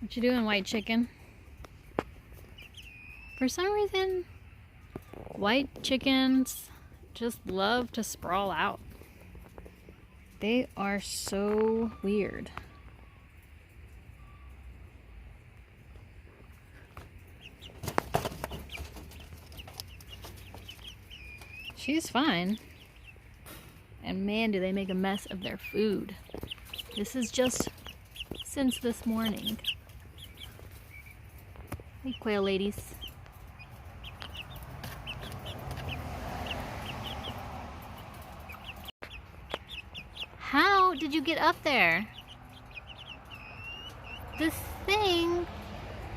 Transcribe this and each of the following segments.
What you doing, white chicken? For some reason, white chickens just love to sprawl out. They are so weird. She's fine. And man, do they make a mess of their food. This is just since this morning. Hey, quail ladies. How did you get up there? This thing,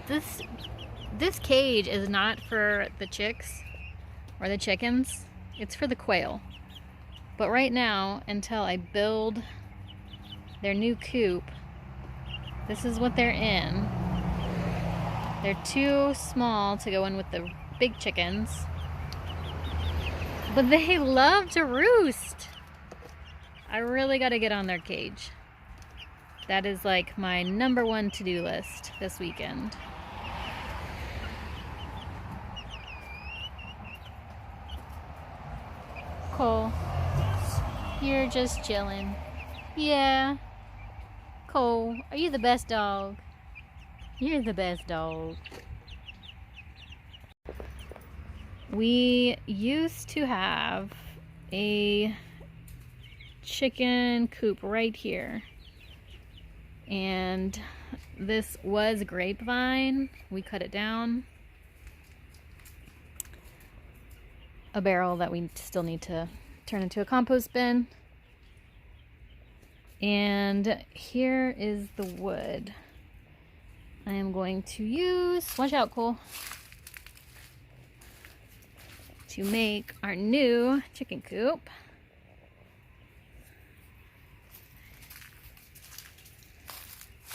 this cage is not for the chicks or the chickens. It's for the quail. But right now, until I build their new coop, this is what they're in. They're too small to go in with the big chickens, but they love to roost. I really got to get on their cage. That is like my #1 to-do list this weekend. Cole, you're just chilling. Yeah. Cole, are you the best dog? You're the best dog. We used to have a chicken coop right here, and this was grapevine. We cut it down. A barrel that we still need to turn into a compost bin. And here is the wood I am going to use, watch out Cole, to make our new chicken coop.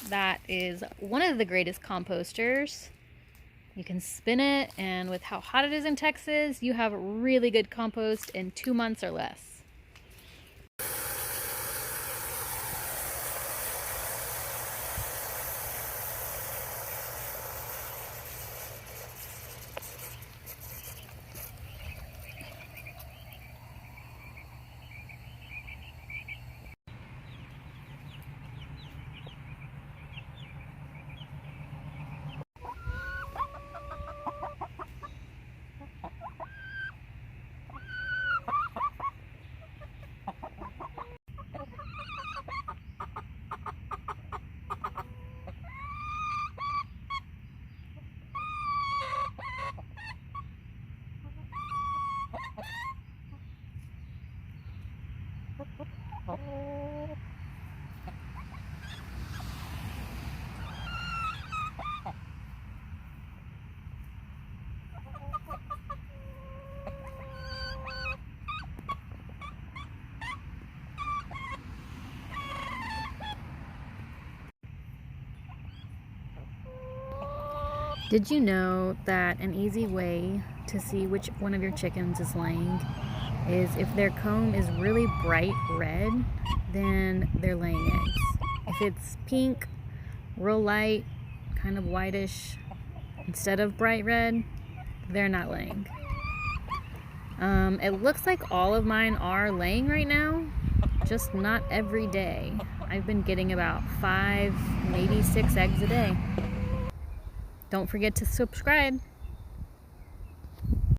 That is one of the greatest composters. You can spin it, and with how hot it is in Texas, you have really good compost in 2 months or less. Did you know that an easy way to see which one of your chickens is laying is if their comb is really bright red, then they're laying eggs. If it's pink, real light, kind of whitish, instead of bright red, they're not laying. It looks like all of mine are laying right now, just not every day. I've been getting about 5, maybe 6 eggs a day. Don't forget to subscribe.